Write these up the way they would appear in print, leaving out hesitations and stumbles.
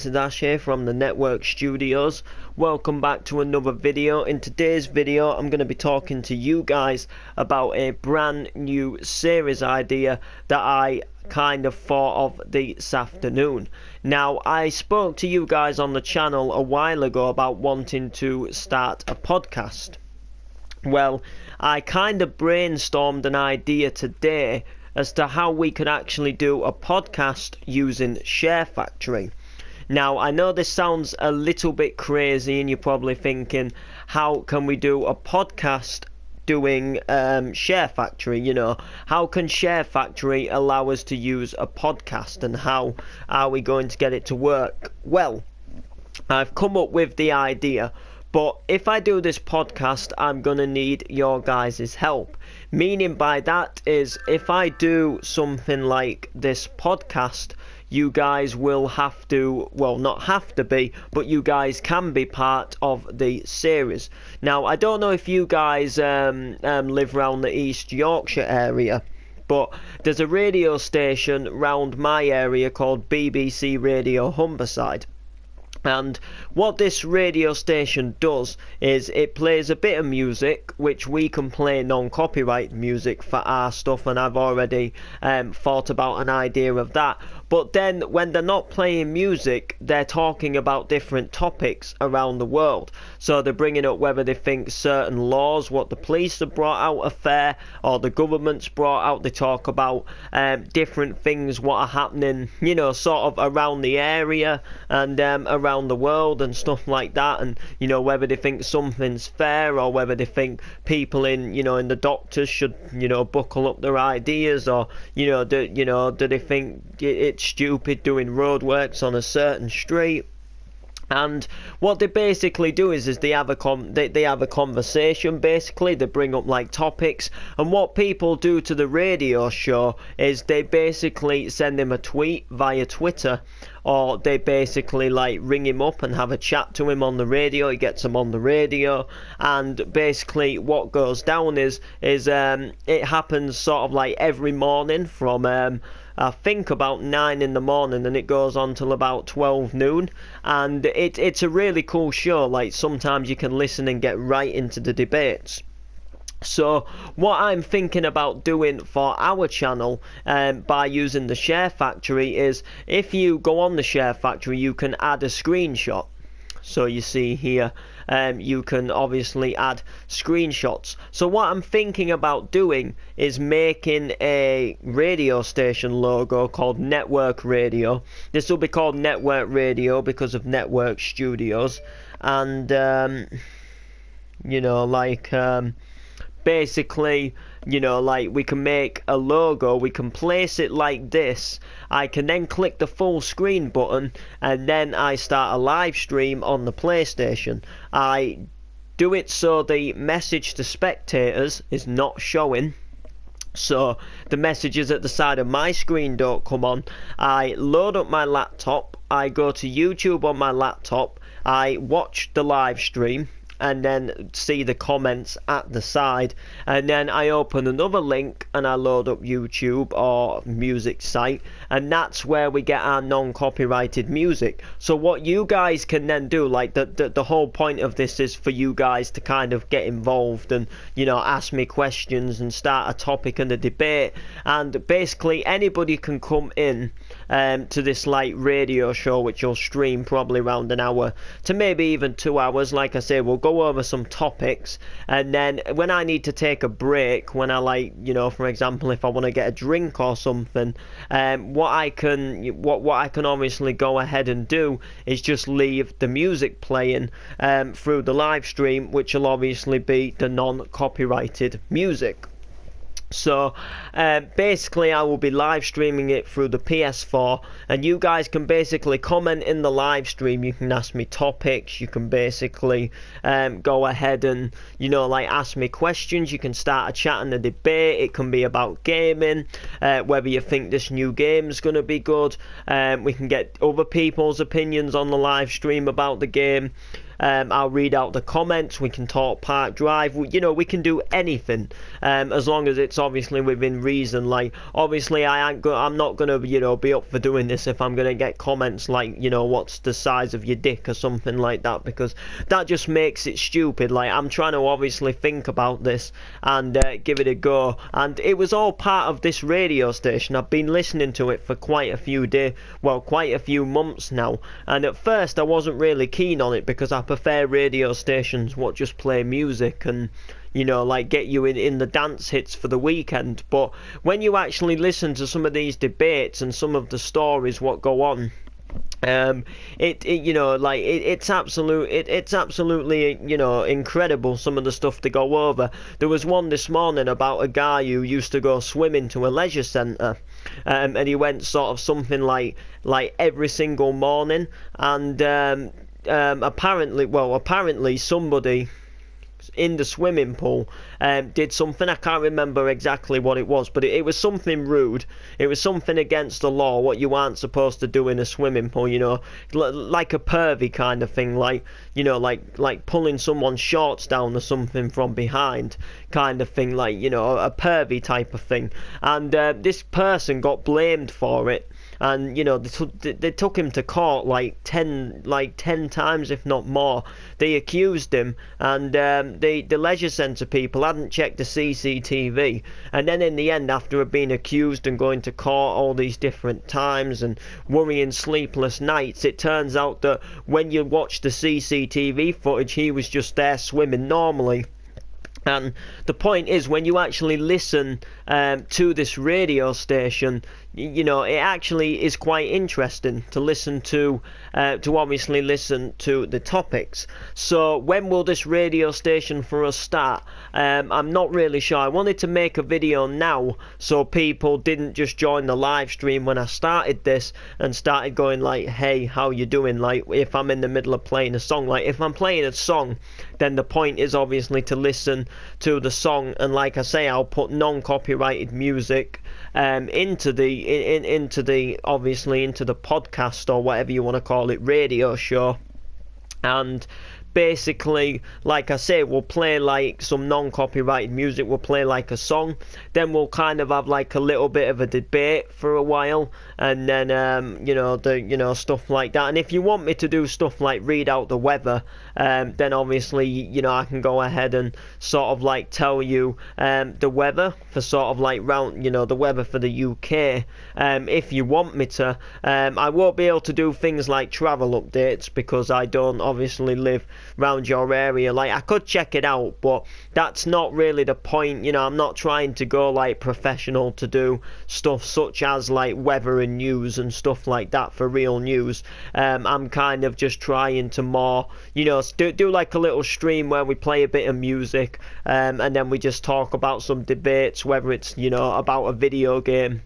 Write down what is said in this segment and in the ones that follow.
it's Ash here from the Network Studios. Welcome back to another video. In today's video I'm going to be talking to you guys about a brand new series idea that I kind of thought of this afternoon. Now, I spoke to you guys on the channel a while ago about wanting to start a podcast. Well, I kind of brainstormed an idea today as to how we could actually do a podcast using Share Factory. Now, I know this sounds a little bit crazy and you're probably thinking, how can we do a podcast doing Share Factory? You know, how can Share Factory allow us to use a podcast, and how are we going to get it to work? Well, I've come up with the idea. But if I do this podcast, I'm going to need your guys' help. Meaning by that is, if I do something like this podcast, you guys will have to, well, not have to be, but you guys can be part of the series. Now, I don't know if you guys live around the East Yorkshire area, but there's a radio station round my area called BBC Radio Humberside. And what this radio station does is it plays a bit of music, which we can play non-copyright music for our stuff, and I've already thought about an idea of that. But then when they're not playing music, they're talking about different topics around the world. So they're bringing up whether they think certain laws, what the police have brought out, are fair, or the government's brought out. They talk about different things, what are happening, you know, sort of around the area and around the world and stuff like that. And, you know, whether they think something's fair, or whether they think people in, you know, in the doctors should, you know, buckle up their ideas, or, you know, do they think it's stupid doing roadworks on a certain street. And what they basically do is they have a conversation. Basically, they bring up like topics, and what people do to the radio show is they basically send him a tweet via Twitter, or they basically like ring him up and have a chat to him on the radio. He gets them on the radio, and basically what goes down is it happens sort of like every morning from I think about 9 in the morning, and it goes on till about 12 noon, and it's a really cool show. Like, sometimes you can listen and get right into the debates. So what I'm thinking about doing for our channel by using the Share Factory is, if you go on the Share Factory, you can add a screenshot. So you see here, you can obviously add screenshots. So what I'm thinking about doing is making a radio station logo called Network Radio. This will be called Network Radio because of Network Studios. And, you know, like, basically, you know, like, we can make a logo, we can place it like this. I can then click the full screen button, and then I start a live stream on the PlayStation. I do it so the message to spectators is not showing, so the messages at the side of my screen don't come on. I load up my laptop, I go to YouTube on my laptop, I watch the live stream, and then see the comments at the side, and then I open another link and I load up YouTube or music site, and that's where we get our non-copyrighted music. So what you guys can then do, like the whole point of this is for you guys to kind of get involved and, you know, ask me questions and start a topic and a debate, and basically anybody can come in to this like radio show, which will stream probably around an hour to maybe even 2 hours. Like I say, we'll go over some topics, and then when I need to take a break, when I, like, you know, for example, if I want to get a drink or something, what I can obviously go ahead and do is just leave the music playing through the live stream, which will obviously be the non-copyrighted music. So basically I will be live streaming it through the PS4, and you guys can basically comment in the live stream. You can ask me topics, you can basically go ahead and, you know, like, ask me questions. You can start a chat and a debate. It can be about gaming, whether you think this new game is going to be good. We can get other people's opinions on the live stream about the game. I'll read out the comments. We can talk Park Drive. We can do anything, as long as it's obviously within reason. Like, obviously, I'm not gonna, be up for doing this if I'm gonna get comments like, what's the size of your dick or something like that, because that just makes it stupid. Like, I'm trying to obviously think about this and give it a go. And it was all part of this radio station. I've been listening to it for quite a few months now. And at first, I wasn't really keen on it because I prefer radio stations what just play music and like get you in the dance hits for the weekend. But when you actually listen to some of these debates and some of the stories what go on, it's absolutely incredible, some of the stuff they go over. There was one this morning about a guy who used to go swimming to a leisure centre, and he went sort of something like every single morning, and apparently somebody in the swimming pool did something. I can't remember exactly what it was, but it was something rude. It was something against the law, what you aren't supposed to do in a swimming pool, like a pervy kind of thing, like pulling someone's shorts down or something from behind kind of thing, like a pervy type of thing. And this person got blamed for it. And they took him to court like 10 times, if not more. They accused him, and the leisure centre people hadn't checked the CCTV. And then in the end, after being accused and going to court all these different times and worrying sleepless nights, it turns out that when you watch the CCTV footage, he was just there swimming normally. And the point is, when you actually listen to this radio station, it actually is quite interesting to listen to obviously listen to the topics. So when will this radio station for us start? I'm not really sure. I wanted to make a video now so people didn't just join the live stream when I started this and started going like, hey, how you doing? Like, if I'm in the middle of playing a song. Like, if I'm playing a song, then the point is obviously to listen to the song, and like I say, I'll put non-copyrighted music into the obviously into the podcast, or whatever you want to call it, radio show. And basically, like I say, we'll play like some non-copyrighted music, we'll play like a song, then we'll kind of have like a little bit of a debate for a while, and then stuff like that. And if you want me to do stuff like read out the weather, then obviously I can go ahead and sort of like tell you the weather for sort of like round the weather for the UK, if you want me to. I won't be able to do things like travel updates because I don't obviously live round your area. Like, I could check it out, but that's not really the point. I'm not trying to go like professional to do stuff such as like weather and news and stuff like that for real news. I'm kind of just trying to more do like a little stream where we play a bit of music, and then we just talk about some debates, whether it's about a video game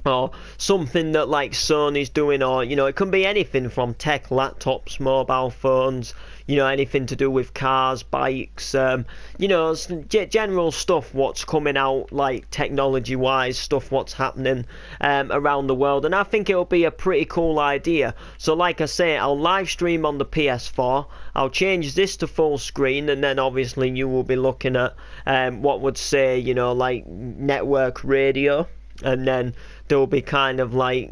or something that like Sony's doing, or it can be anything from tech, laptops, mobile phones, anything to do with cars, bikes, general stuff what's coming out, like technology wise stuff, what's happening around the world. And I think it'll be a pretty cool idea. So like I say, I'll live stream on the PS4, I'll change this to full screen, and then obviously you will be looking at what would say like network radio, and then there'll be kind of like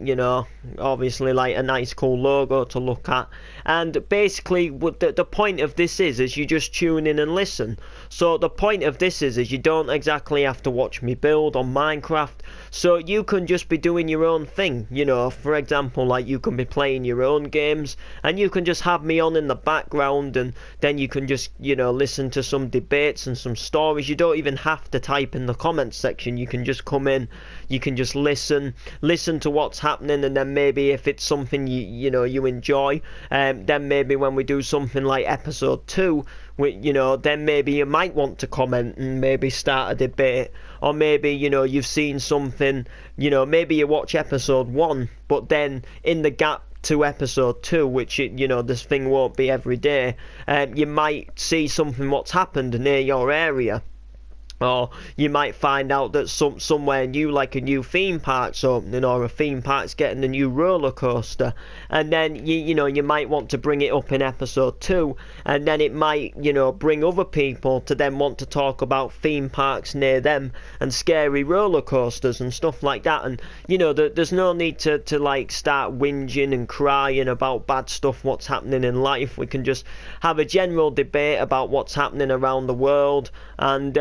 obviously like a nice cool logo to look at. And basically what the point of this is you just tune in and listen. So the point of this is you don't exactly have to watch me build on Minecraft, so you can just be doing your own thing. For example, like you can be playing your own games, and you can just have me on in the background, and then you can just listen to some debates and some stories. You don't even have to type in the comments section. You can just come in, you can just listen to what's happening, and then maybe if it's something you enjoy, then maybe when we do something like episode 2, then maybe you might want to comment and maybe start a debate. Or maybe you've seen something, maybe you watch episode 1, but then in the gap to episode 2, which this thing won't be every day, you might see something what's happened near your area. Or you might find out that somewhere new, like a new theme park's opening, or a theme park's getting a new roller coaster, and then you might want to bring it up in episode 2, and then it might bring other people to then want to talk about theme parks near them and scary roller coasters and stuff like that. And there's no need to like start whinging and crying about bad stuff what's happening in life. We can just have a general debate about what's happening around the world, and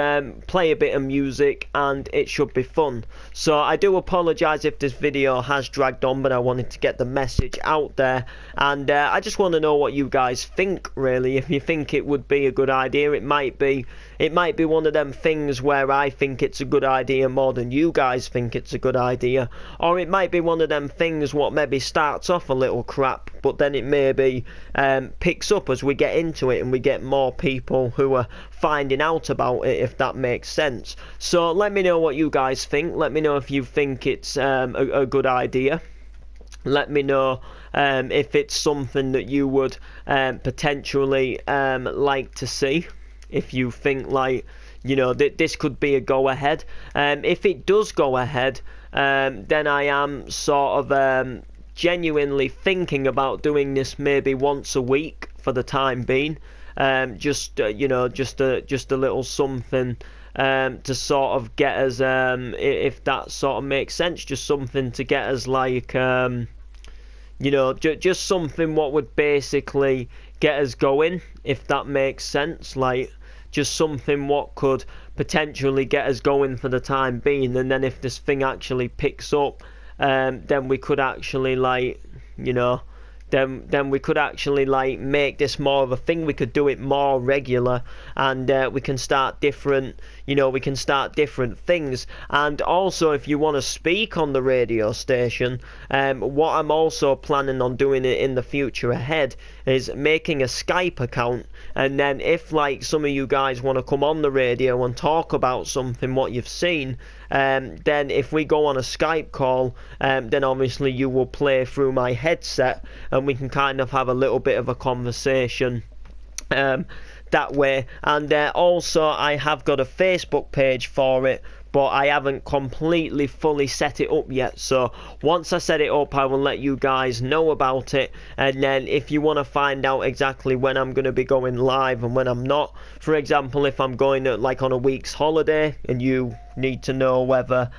play a bit of music, and it should be fun. So I do apologise if this video has dragged on, but I wanted to get the message out there, and I just want to know what you guys think, really. If you think it would be a good idea, it might be one of them things where I think it's a good idea more than you guys think it's a good idea, or it might be one of them things what maybe starts off a little crap, but then it maybe picks up as we get into it and we get more people who are finding out about it, if that makes sense. So let me know what you guys think. Let me know if you think it's a good idea. Let me know if it's something that you would potentially like to see. If you think like this could be a go ahead. If it does go ahead, then I am sort of genuinely thinking about doing this maybe once a week for the time being. Just a little something to sort of get us, if that sort of makes sense, just something to get us like just something what would basically get us going, if that makes sense. Like just something what could potentially get us going for the time being, and then if this thing actually picks up, then we could actually like then we could actually like make this more of a thing. We could do it more regular, and we can start different things. And also, if you want to speak on the radio station, what I'm also planning on doing it in the future ahead is making a Skype account, and then if like some of you guys want to come on the radio and talk about something what you've seen, then if we go on a Skype call, then obviously you will play through my headset, and we can kind of have a little bit of a conversation that way. And also I have got a Facebook page for it, but I haven't completely fully set it up yet. So once I set it up, I will let you guys know about it. And then if you want to find out exactly when I'm going to be going live and when I'm not, for example, if I'm going like on a week's holiday and you need to know whether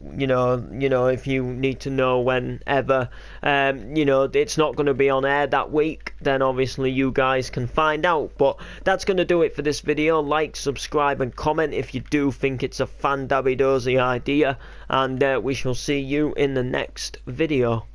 if you need to know whenever it's not going to be on air that week, then obviously you guys can find out. But that's going to do it for this video. Like, subscribe and comment if you do think it's a fan-dabby-dozy idea, and we shall see you in the next video.